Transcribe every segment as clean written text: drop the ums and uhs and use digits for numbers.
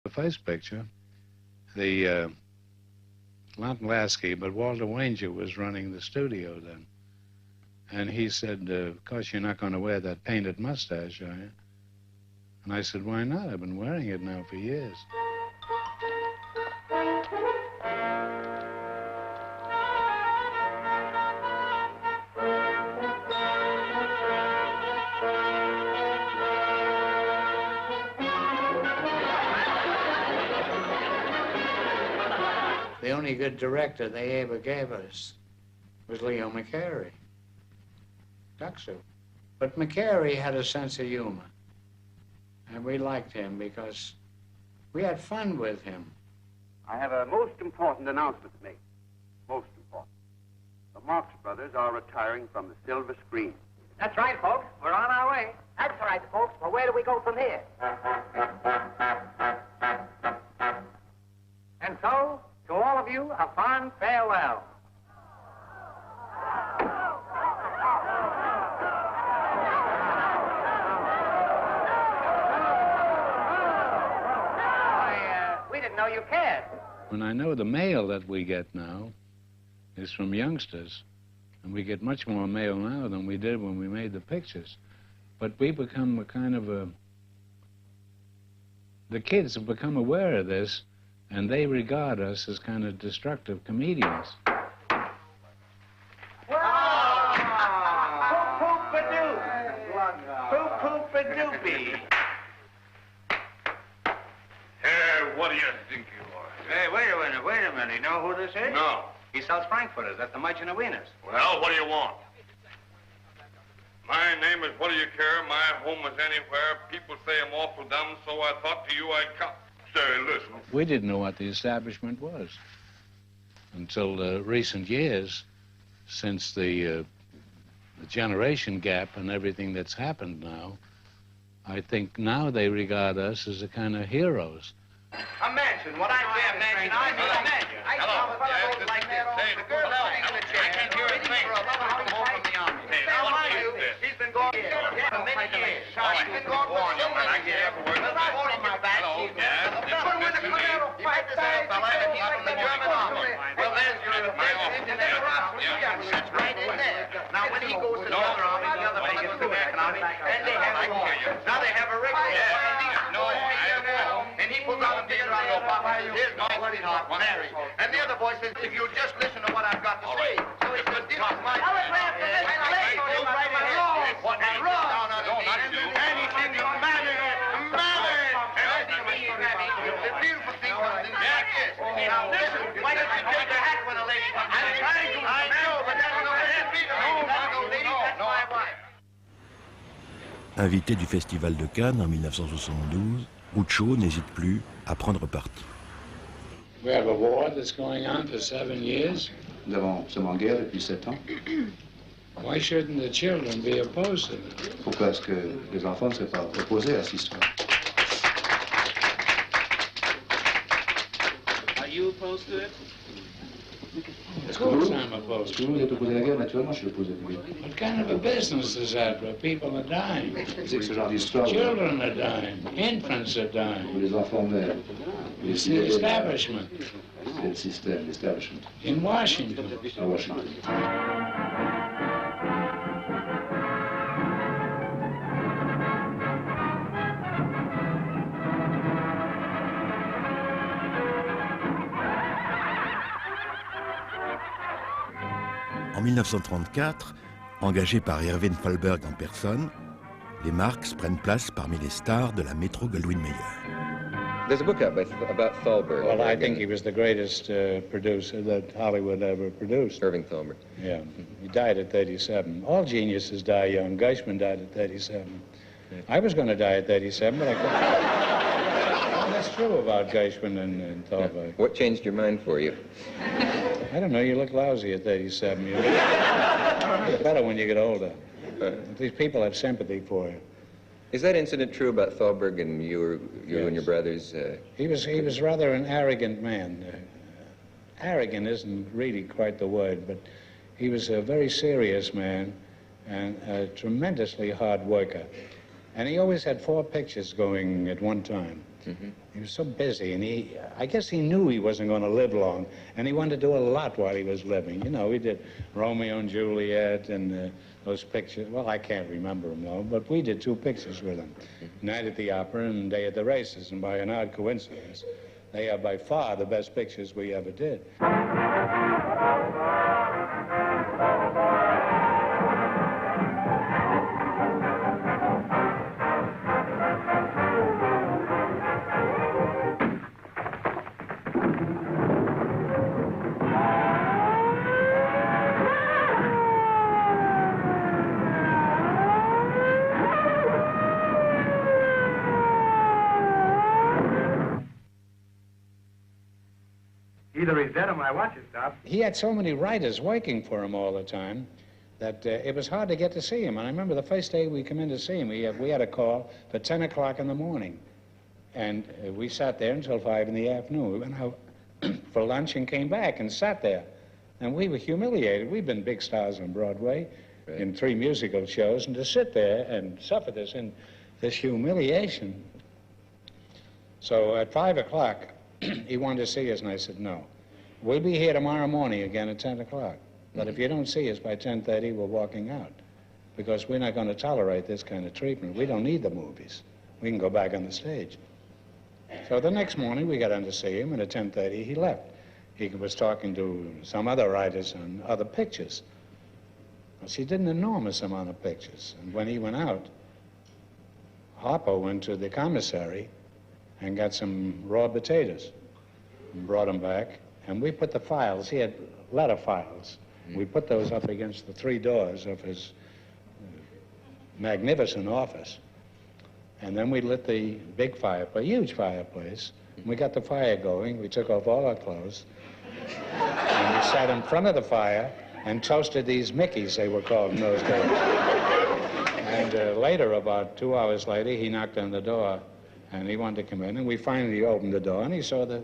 The first picture, the not Lasky, but Walter Wanger was running the studio then. And he said, of course, you're not going to wear that painted mustache, are you? And I said, why not? I've been wearing it now for years. The only good director they ever gave us was Leo McCarey. Duxu. But McCarey had a sense of humor. And we liked him because we had fun with him. I have a most important announcement to make. Most important. The Marx Brothers are retiring from the silver screen. That's right, folks. We're on our way. That's all right, folks. Well, where do we go from here? And so, to all of you, a fond farewell. We didn't know you cared. When I know the mail that we get now is from youngsters, and we get much more mail now than we did when we made the pictures. But we become a kind of a... The kids have become aware of this, and they regard us as kind of destructive comedians. Poop-poop-a-doopy. What do you think you are? Hey, wait a minute. You know who this is? No. He sells frankfurters at the Merchant of Venus. Well, what do you want? My name is What Do You Care? My home is anywhere. People say I'm awful dumb, so I thought to you I'd come. Say, listen. We didn't know what the establishment was until recent years, since the generation gap and everything that's happened now. I think now they regard us as a kind of heroes. A mansion. What I say a mansion, I mean a mansion. I saw a fellow goes like that. The girl sitting in the chair. I can't hear a thing. For a lover come home from the army. Now, mind you, he's been going for many years. He's been going for so many years. Well, I hold him my back. But when the Colonel fight this other fella, and he's from the German army. Well, there's your and then the Russian. That's right in there. Now, when he goes to the other army, the other man gets the American army, and they have a war. Now they have a regular. And he pulls out a big around your papa. Here's my sweetheart, Mary. And the other boy says, if you'll just listen to what I've got to say. So he says, this is my... What? And he said, you married. The beautiful thing comes in like this. Now, listen, why don't you take your hat when a lady comes in? I'm trying to. I know, but that's not a lady. That's my wife. Invité du Festival de Cannes en 1972, Ucho n'hésite plus à prendre parti. We have a war that's going on for 7 years. Nous sommes en guerre depuis 7 ans. Why shouldn't the children be opposed to it? Pourquoi est-ce que les enfants ne seraient pas opposés à cette histoire? Are you opposed to it? Of course I'm opposed to it. Vous êtes opposé à la guerre, naturellement je suis opposé à la guerre. What kind of a business is that where people are dying? C'est ce genre d'histoire Children are dying. Infants are dying. où les enfants meurent. It's the establishment. C'est le système, l'establishment. In Washington. À Washington. En 1934, engagés par Irving Thalberg en personne, les Marx prennent place parmi les stars de la Metro-Goldwyn-Mayer. There's a book out about Thalberg. Well, I think he was the greatest producer that Hollywood ever produced. Irving Thalberg. Yeah, he died at 37. All geniuses die young. Gershwin died at 37. I was going to die at 37, but I couldn't. Well, that's true about Gershwin and Thalberg. What changed your mind for you? I don't know, you look lousy at 37. You look better when you get older. These people have sympathy for you. Is that incident true about Thalberg and you Yes. and your brothers? He was rather an arrogant man. Arrogant isn't really quite the word, but he was a very serious man and a tremendously hard worker. And he always had 4 pictures going at one time. He was so busy, and I guess he knew he wasn't going to live long, and he wanted to do a lot while he was living. You know, we did Romeo and Juliet and those pictures. Well, I can't remember them all, but we did 2 pictures with him, Night at the Opera and Day at the Races, and by an odd coincidence, they are by far the best pictures we ever did. Either he's dead or my watch is stopped. He had so many writers working for him all the time that it was hard to get to see him. And I remember the first day we come in to see him, we had a call for 10 o'clock in the morning. And we sat there until 5 in the afternoon. We went out for lunch and came back and sat there. And we were humiliated. We'd been big stars on Broadway in 3 musical shows, and to sit there and suffer this humiliation. So at 5 o'clock, he wanted to see us, and I said, no. We'll be here tomorrow morning again at 10 o'clock. But if you don't see us by 10:30, we're walking out. Because we're not going to tolerate this kind of treatment. We don't need the movies. We can go back on the stage. So the next morning, we got in to see him, and at 10:30, he left. He was talking to some other writers on other pictures. He did an enormous amount of pictures. And when he went out, Harpo went to the commissary and got some raw potatoes and brought them back. And we put the files, he had letter files. We put those up against the 3 doors of his magnificent office. And then we lit the big fireplace, huge fireplace. We got the fire going. We took off all our clothes. And we sat in front of the fire and toasted these Mickeys, they were called in those days. And later, about 2 hours later, he knocked on the door. And he wanted to come in, and we finally opened the door, and he saw the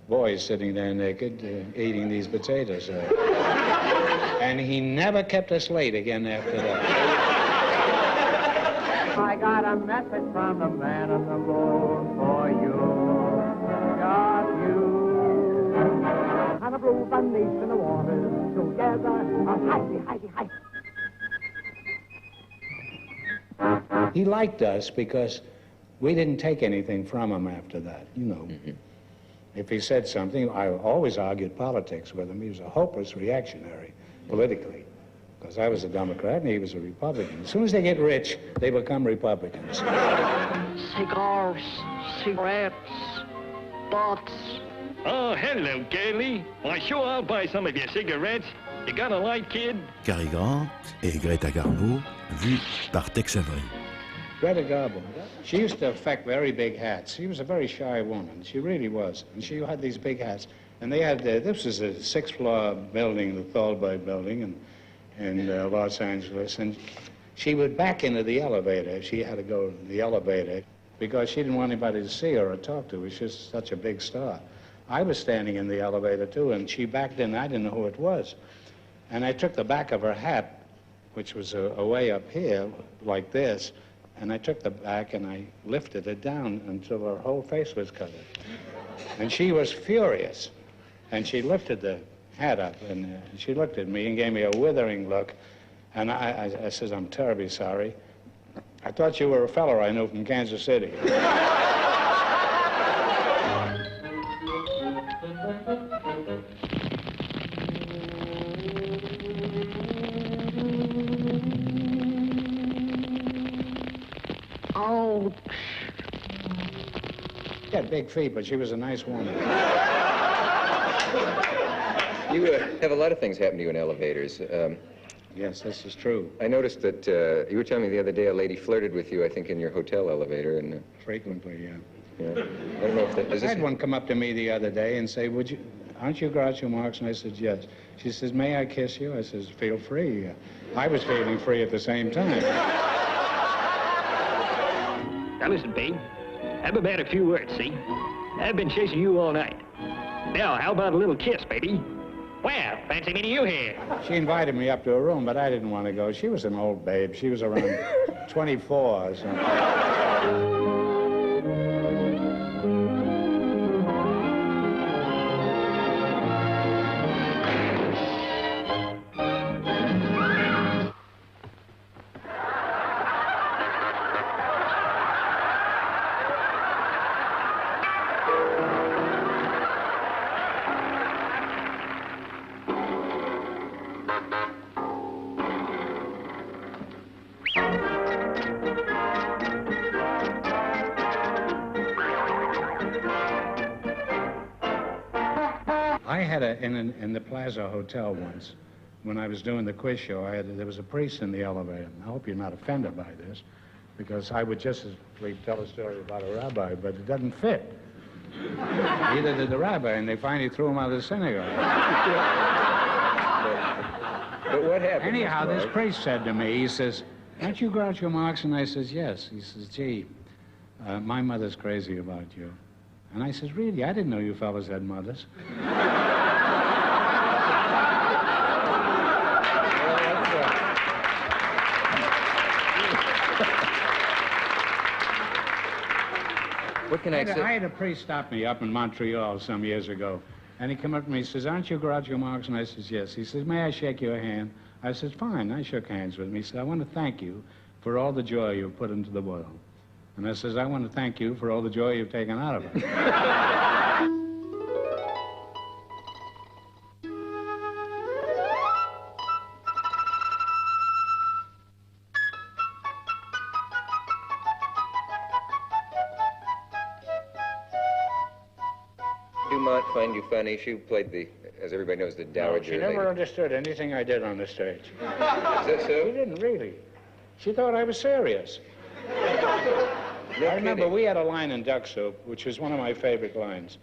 boys sitting there naked, eating these potatoes. And he never kept us late again after that. I got a message from the man on the moon for you. Got you. On a blue beneath in the waters, together, hi. He liked us because we didn't take anything from him after that, you know. If he said something, I always argued politics with him. He was a hopeless reactionary, politically, because I was a Democrat and he was a Republican. As soon as they get rich, they become Republicans. Cigars, cigarettes, butts. Oh, hello, Gailey. Why, sure, I'll buy some of your cigarettes. You got a light, kid? Cary Grant et Greta Garbo, vus par Tex Avery. Greta Garbo, she used to affect very big hats. She was a very shy woman. She really was. And she had these big hats. And they had, this was a 6th-floor building, the Thalberg building in Los Angeles. And she would back into the elevator. She had to go to the elevator because she didn't want anybody to see her or talk to her. She was such a big star. I was standing in the elevator, too, and she backed in. I didn't know who it was. And I took the back of her hat, which was way up here, like this, and I took the back and I lifted it down until her whole face was covered. And she was furious. And she lifted the hat up, and she looked at me and gave me a withering look. And I says, I'm terribly sorry. I thought you were a fellow I knew from Kansas City. Oh. She had big feet, but she was a nice woman. You have a lot of things happen to you in elevators. Yes, this is true. I noticed that you were telling me the other day a lady flirted with you, I think, in your hotel elevator. And frequently, yeah. Yeah. I don't know if that... I had one come up to me the other day and say, aren't you Groucho Marx? And I said, yes. She says, may I kiss you? I says, feel free. I was feeling free at the same time. Now listen, babe. Have about a few words, see? I've been chasing you all night. Now, how about a little kiss, baby? Well, fancy meeting you here. She invited me up to her room, but I didn't want to go. She was an old babe. She was around 24 or something. had in the Plaza Hotel once, when I was doing the quiz show, there was a priest in the elevator. I hope you're not offended by this, because I would just as lief tell a story about a rabbi, but it doesn't fit. Neither did the rabbi, and they finally threw him out of the synagogue. But what happened? Anyhow, this priest said to me, he says, "Aren't you Groucho Marx?" And I says, "Yes." He says, "Gee, my mother's crazy about you." And I says, "Really? I didn't know you fellas had mothers." What can I say? I had a priest stop me up in Montreal some years ago, and he came up to me and says, "Aren't you Groucho Marx?" And I says, "Yes." He says, "May I shake your hand?" I says, "Fine." I shook hands with him. He said, "I want to thank you for all the joy you've put into the world." And I says, "I want to thank you for all the joy you've taken out of it." Dumont find you funny? She played the, as everybody knows, the dowager. She never lady. understood anything I did on the stage. Is that so? She didn't really. She thought I was serious. No I remember kidding. we had a line in Duck Soup, which was one of my favorite lines.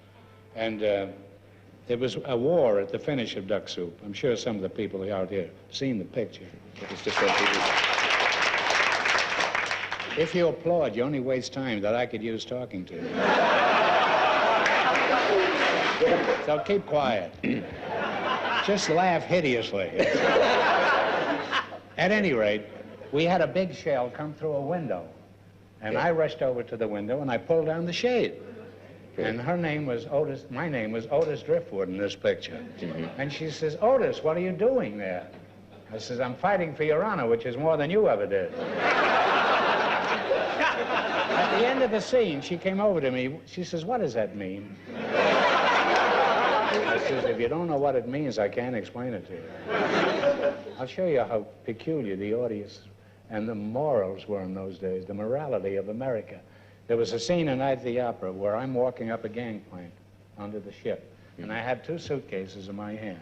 And there was a war at the finish of Duck Soup. I'm sure some of the people out here have seen the picture. It was just on TV. If you applaud, you only waste time that I could use talking to you. So keep quiet. Just laugh hideously. At any rate, we had a big shell come through a window. And I rushed over to the window and I pulled down the shade. And her name was Otis, my name was Otis Driftwood in this picture. And she says, "Otis, what are you doing there?" I says, "I'm fighting for your honor, which is more than you ever did." At the end of the scene, she came over to me. She says, "What does that mean?" I says, "If you don't know what it means, I can't explain it to you." I'll show you how peculiar the audience and the morals were in those days, the morality of America. There was a scene in Night at the Opera where I'm walking up a gangplank onto the ship, and I had 2 suitcases in my hand,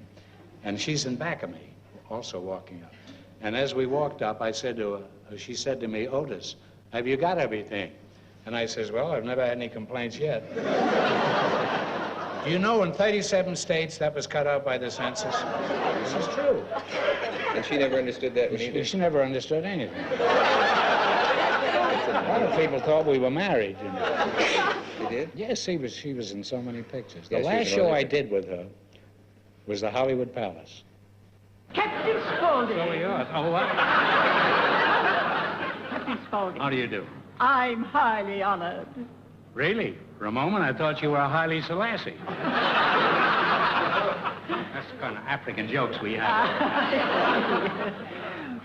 and she's in back of me, also walking up. And as we walked up, I said to her, she said to me, "Otis, have you got everything?" And I says, "Well, I've never had any complaints yet." Do you know in 37 states that was cut out by the census? This is true. And she never understood that one either? She never understood anything. A lot of people thought we were married, you know. She did? Yes, she was in so many pictures. Yeah, The last show I did with her was the Hollywood Palace. Captain Spaulding. So yours. Oh, what? Captain Spaulding. How do you do? I'm highly honored. Really? For a moment, I thought you were Haile Selassie. That's the kind of African jokes we have.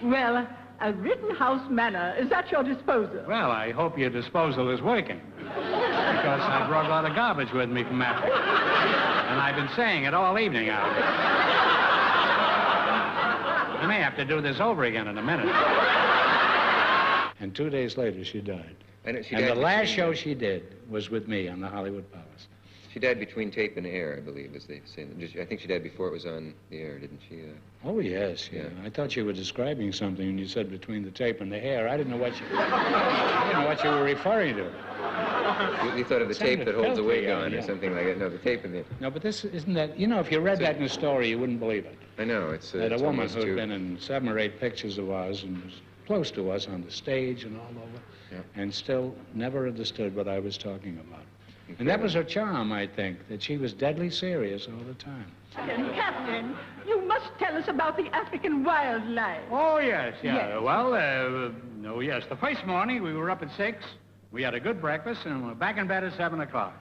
Well, a Rittenhouse Manor is at your disposal. Well, I hope your disposal is working. Because I brought a lot of garbage with me from Africa. And I've been saying it all evening out here. I may have to do this over again in a minute. And 2 days later, she died. And the last show she did was with me on the Hollywood Palace. She died between tape and air, I believe, as they say. I think she died before it was on the air, didn't she? Oh, yes, yeah. I thought you were describing something when you said between the tape and the hair. I didn't know what you were referring to. You thought of the tape that holds the wig on or something like that. No, the tape in the... No, but this isn't that... You know, if you read that in a story, you wouldn't believe it. I know, it's... That a woman who'd been in 7 or 8 pictures of ours and was close to us on the stage and all over, and still never understood what I was talking about. And that was her charm, I think, that she was deadly serious all the time. Captain, you must tell us about the African wildlife. Oh, yes, yeah. Yes. Well, the first morning we were up at 6. We had a good breakfast, and we're back in bed at 7 o'clock.